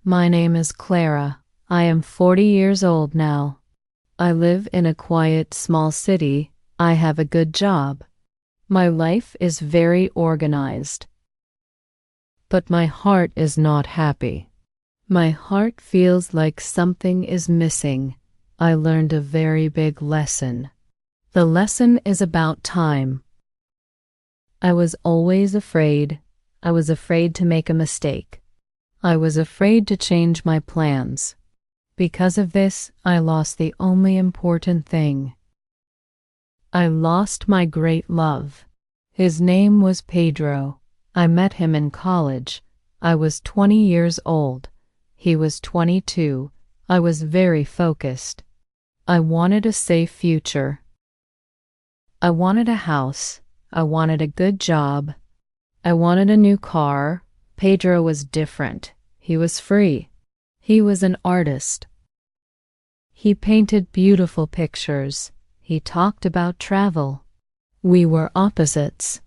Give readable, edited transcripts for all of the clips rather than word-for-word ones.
My name is Clara. I am 40 years old now. I live in a quiet, small city. I have a good job. My life is very organized. But my heart is not happy. My heart feels like something is missing. I learned a very big lesson. The lesson is about time. I was always afraid. I was afraid to make a mistake. I was afraid to change my plans. Because of this, I lost the only important thing. I lost my great love. His name was Pedro. I met him in college. I was 20 years old. He was 22. I was very focused. I wanted a safe future. I wanted a house. I wanted a good job. I wanted a new car. Pedro was different. He was free. He was an artist. He painted beautiful pictures. He talked about travel. We were opposites,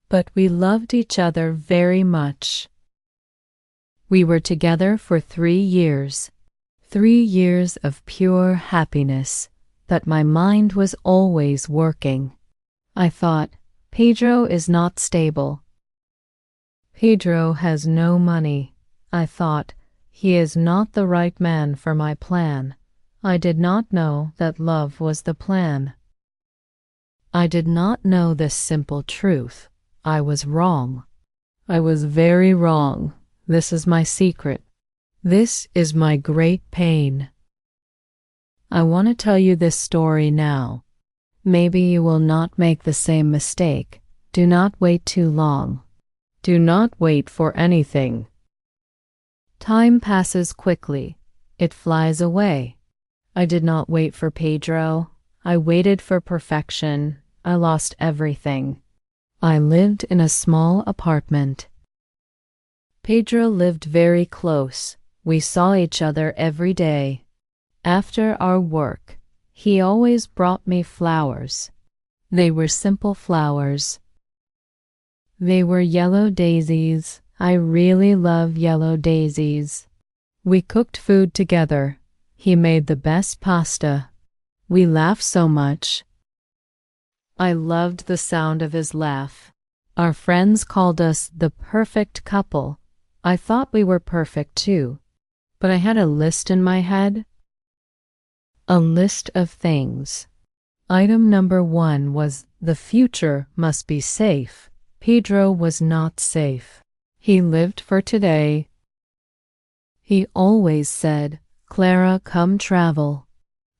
but we loved each other very much. We were together for 3 years. 3 years of pure happiness, but my mind was always working. I thought, Pedro is not stable. Pedro has no money. I thought, he is not the right man for my plan. I did not know that love was the plan. I did not know this simple truth. I was wrong. I was very wrong. This is my secret. This is my great pain. I want to tell you this story now. Maybe you will not make the same mistake. Do not wait too long. Do not wait for anything. Time passes quickly. It flies away. I did not wait for Pedro. I waited for perfection. I lost everything. I lived in a small apartment. Pedro lived very close. We saw each other every day. After our work, he always brought me flowers. They were simple flowers. They were yellow daisies. I really love yellow daisies. We cooked food together. He made the best pasta. We laughed so much. I loved the sound of his laugh. Our friends called us the perfect couple. I thought we were perfect too, but I had a list in my head. A list of things. Item number 1 was the future must be safe. Pedro was not safe. He lived for today. He always said, Clara, come travel.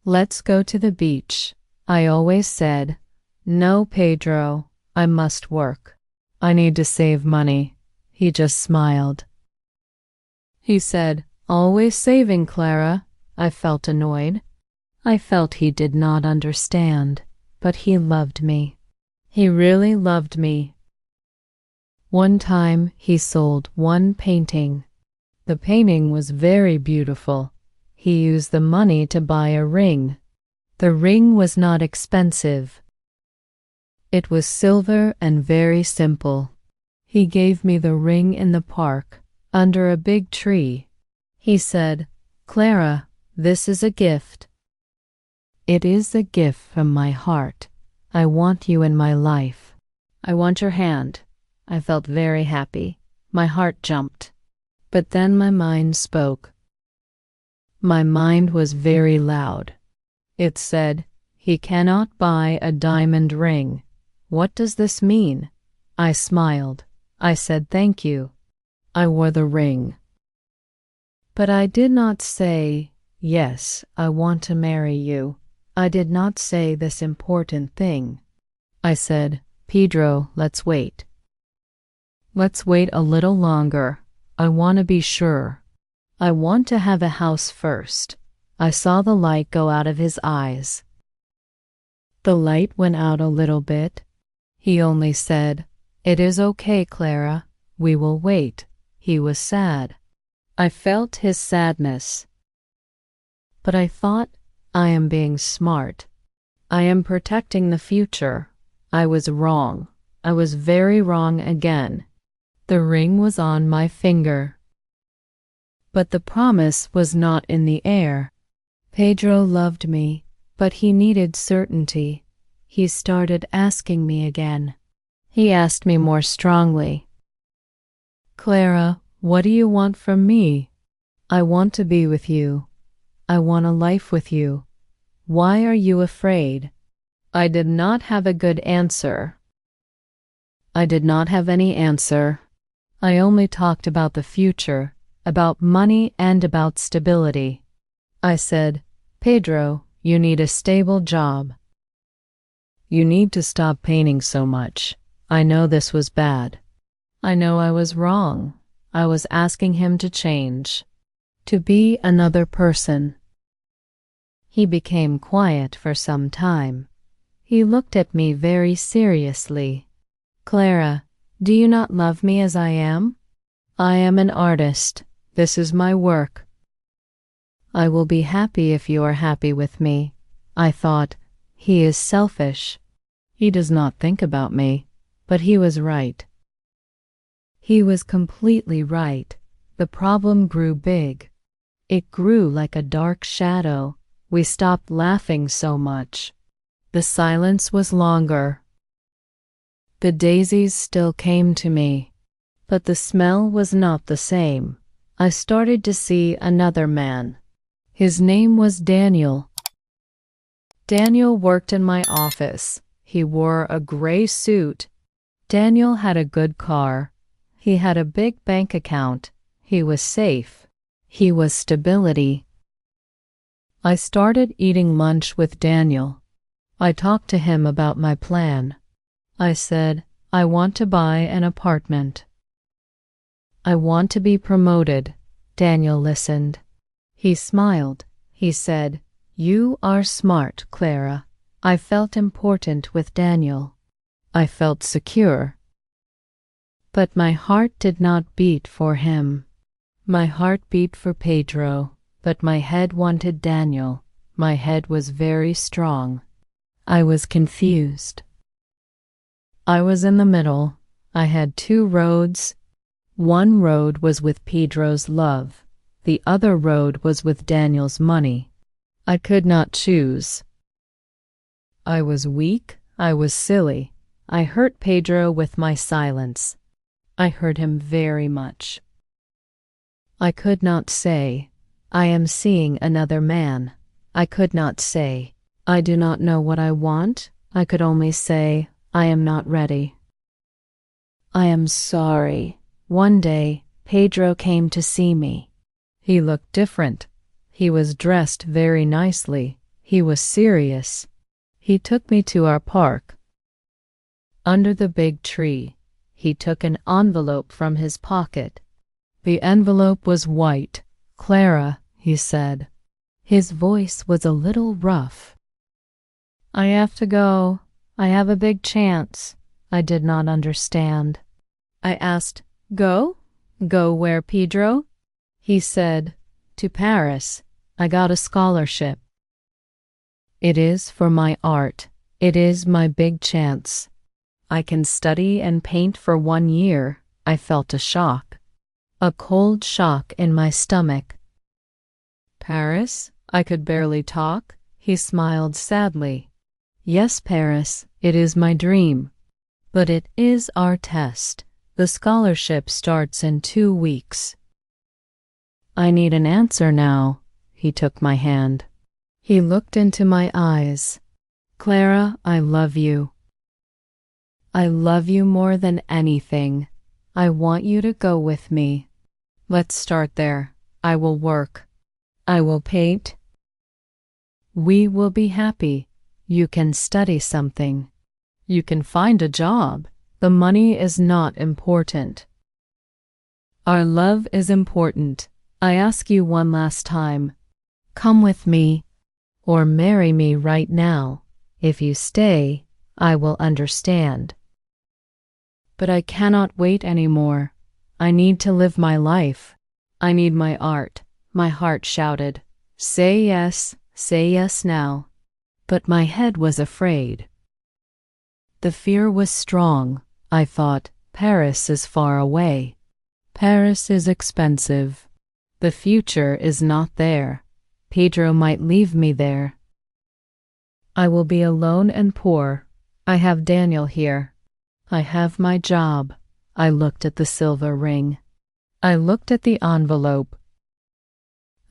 Let's go to the beach. I always said, no, Pedro, I must work. I need to save money. He just smiled. He said, always saving, Clara. I felt annoyed. I felt he did not understand, but he loved me. He really loved me. One time he sold one painting. The painting was very beautiful. He used the money to buy a ring. The ring was not expensive. It was silver and very simple. He gave me the ring in the park, under a big tree. He said, Clara, this is a gift. It is a gift from my heart. I want you in my life. I want your hand. I felt very happy. My heart jumped. But then my mind spoke. My mind was very loud. It said, he cannot buy a diamond ring. What does this mean? I smiled. I said thank you. I wore the ring. But I did not say, yes, I want to marry you. I did not say this important thing. I said, Pedro, let's wait. Let's wait a little longer. I want to be sure. I want to have a house first. I saw the light go out of his eyes. The light went out a little bit. He only said, it is okay, Clara. We will wait. He was sad. I felt his sadness. But I thought, I am being smart. I am protecting the future. I was wrong. I was very wrong again. The ring was on my finger. But the promise was not in the air. Pedro loved me, but he needed certainty. He started asking me again. He asked me more strongly. Clara, what do you want from me? I want to be with you. I want a life with you. Why are you afraid? I did not have a good answer. I did not have any answer. I only talked about the future, about money and about stability. I said, Pedro, you need a stable job. You need to stop painting so much. I know this was bad. I know I was wrong. I was asking him to change, to be another person. He became quiet for some time. He looked at me very seriously. Clara, do you not love me as I am? I am an artist. This is my work. I will be happy if you are happy with me. I thought, he is selfish. He does not think about me. But he was right. He was completely right. The problem grew big. It grew like a dark shadow. We stopped laughing so much. The silence was longer. The daisies still came to me, but the smell was not the same. I started to see another man. His name was Daniel. Daniel worked in my office. He wore a gray suit. Daniel had a good car. He had a big bank account. He was safe. He was stability. I started eating lunch with Daniel. I talked to him about my plan. I said, I want to buy an apartment. I want to be promoted. Daniel listened. He smiled. He said, You are smart, Clara. I felt important with Daniel. I felt secure. But my heart did not beat for him. My heart beat for Pedro, but my head wanted Daniel. My head was very strong. I was confused. I was in the middle. I had two roads. One road was with Pedro's love. The other road was with Daniel's money. I could not choose. I was weak. I was silly. I hurt Pedro with my silence. I hurt him very much. I could not say, I am seeing another man. I could not say, I do not know what I want. I could only say, I am not ready. I am sorry. One day, Pedro came to see me. He looked different. He was dressed very nicely. He was serious. He took me to our park. Under the big tree, he took an envelope from his pocket. The envelope was white. Clara, he said. His voice was a little rough. I have to go. I have a big chance. I did not understand. I asked, Go? Go where, Pedro? He said, To Paris. I got a scholarship. It is for my art. It is my big chance. I can study and paint for 1 year. I felt a shock. A cold shock in my stomach. Paris? I could barely talk. He smiled sadly. Yes, Paris, it is my dream. But it is our test. The scholarship starts in 2 weeks. I need an answer now. He took my hand. He looked into my eyes. Clara, I love you. I love you more than anything. I want you to go with me. Let's start there. I will work. I will paint. We will be happy. You can study something. You can find a job. The money is not important. Our love is important. I ask you one last time. Come with me, or marry me right now. If you stay, I will understand. But I cannot wait anymore. I need to live my life. I need my art. My heart shouted, say yes now. But my head was afraid. The fear was strong. I thought, Paris is far away. Paris is expensive. The future is not there. Pedro might leave me there. I will be alone and poor. I have Daniel here. I have my job. I looked at the silver ring. I looked at the envelope.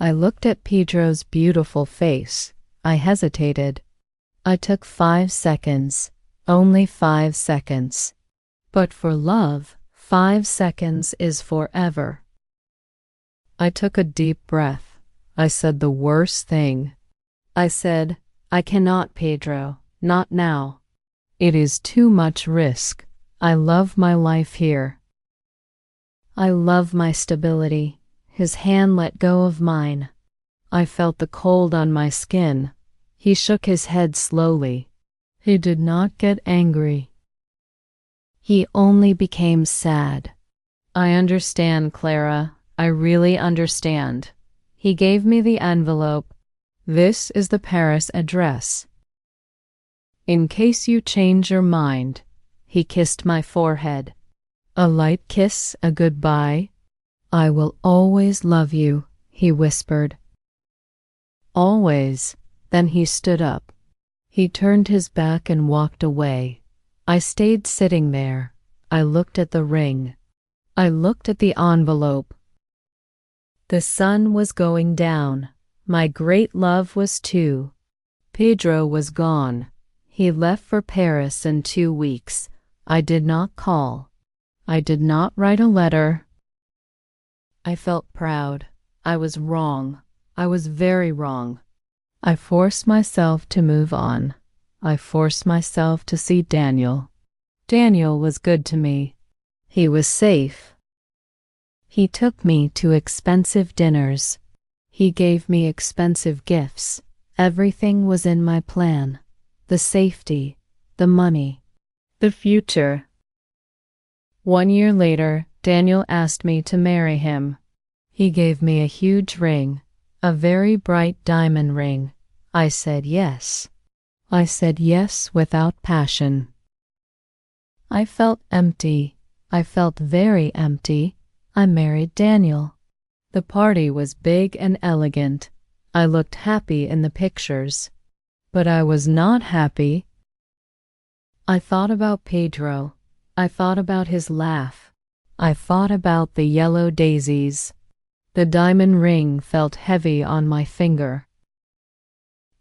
I looked at Pedro's beautiful face. I hesitated. I took 5 seconds. Only 5 seconds. But for love, 5 seconds is forever. I took a deep breath. I said the worst thing. I said, I cannot, Pedro. Not now. It is too much risk. I love my life here. I love my stability. His hand let go of mine. I felt the cold on my skin. He shook his head slowly. He did not get angry. He only became sad. I understand, Clara. I really understand. He gave me the envelope. This is the Paris address. In case you change your mind. He kissed my forehead. A light kiss, a goodbye. I will always love you, he whispered. Always. Then he stood up. He turned his back and walked away. I stayed sitting there. I looked at the ring. I looked at the envelope. The sun was going down. My great love was too. Pedro was gone. He left for Paris in 2 weeks. I did not call. I did not write a letter. I felt proud. I was wrong. I was very wrong. I forced myself to move on. I forced myself to see Daniel. Daniel was good to me. He was safe. He took me to expensive dinners. He gave me expensive gifts. Everything was in my plan. The safety, the money, the future. 1 year later, Daniel asked me to marry him. He gave me a huge ring, a very bright diamond ring. I said yes. I said yes without passion. I felt empty. I felt very empty. I married Daniel. The party was big and elegant. I looked happy in the pictures. But I was not happy. I thought about Pedro. I thought about his laugh. I thought about the yellow daisies. The diamond ring felt heavy on my finger.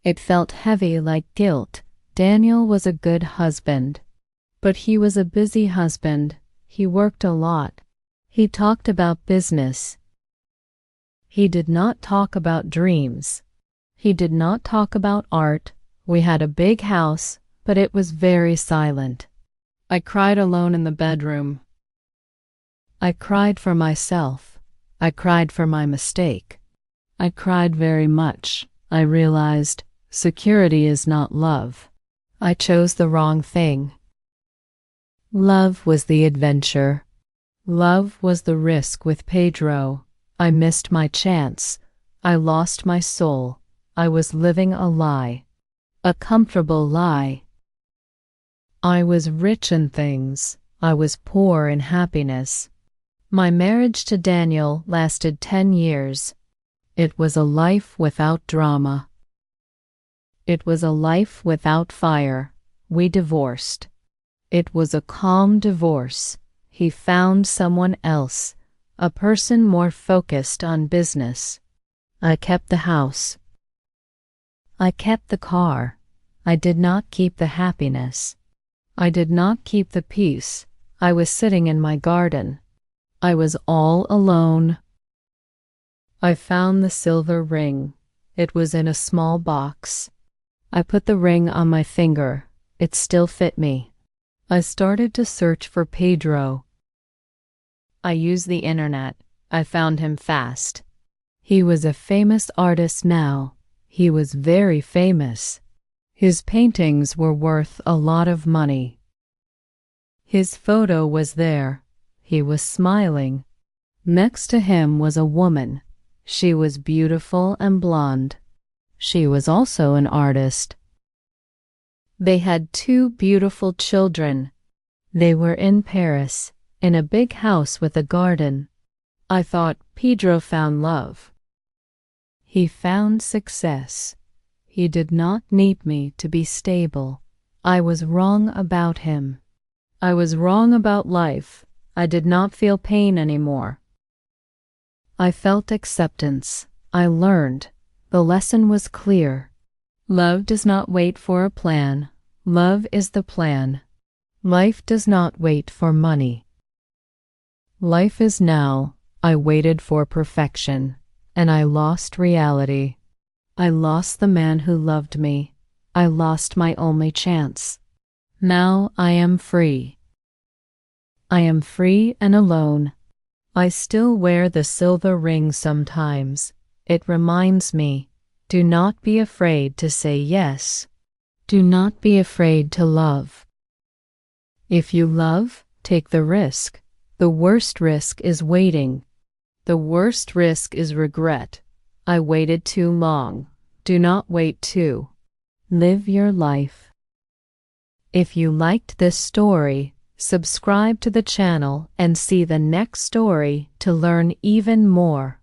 It felt heavy like guilt. Daniel was a good husband. But he was a busy husband. He worked a lot. He talked about business. He did not talk about dreams. He did not talk about art. We had a big house, but it was very silent. I cried alone in the bedroom. I cried for myself. I cried for my mistake. I cried very much. I realized security is not love. I chose the wrong thing. Love was the adventure. Love was the risk with Pedro. I missed my chance. I lost my soul. I was living a lie. A comfortable lie. I was rich in things. I was poor in happiness. My marriage to Daniel lasted 10 years. It was a life without drama. It was a life without fire. We divorced. It was a calm divorce. He found someone else, a person more focused on business. I kept the house. I kept the car. I did not keep the happiness. I did not keep the peace. I was sitting in my garden. I was all alone. I found the silver ring. It was in a small box. I put the ring on my finger. It still fit me. I started to search for Pedro. I used the internet. I found him fast. He was a famous artist now. He was very famous. His paintings were worth a lot of money. His photo was there. He was smiling. Next to him was a woman. She was beautiful and blonde. She was also an artist. They had 2 beautiful children. They were in Paris, in a big house with a garden. I thought Pedro found love. He found success. He did not need me to be stable. I was wrong about him. I was wrong about life. I did not feel pain anymore. I felt acceptance. I learned. The lesson was clear. Love does not wait for a plan. Love is the plan. Life does not wait for money. Life is now. I waited for perfection, and I lost reality. I lost the man who loved me. I lost my only chance. Now I am free. I am free and alone. I still wear the silver ring sometimes. It reminds me, do not be afraid to say yes. Do not be afraid to love. If you love, take the risk. The worst risk is waiting. The worst risk is regret. I waited too long. Do not wait too. Live your life. If you liked this story, subscribe to the channel and see the next story to learn even more.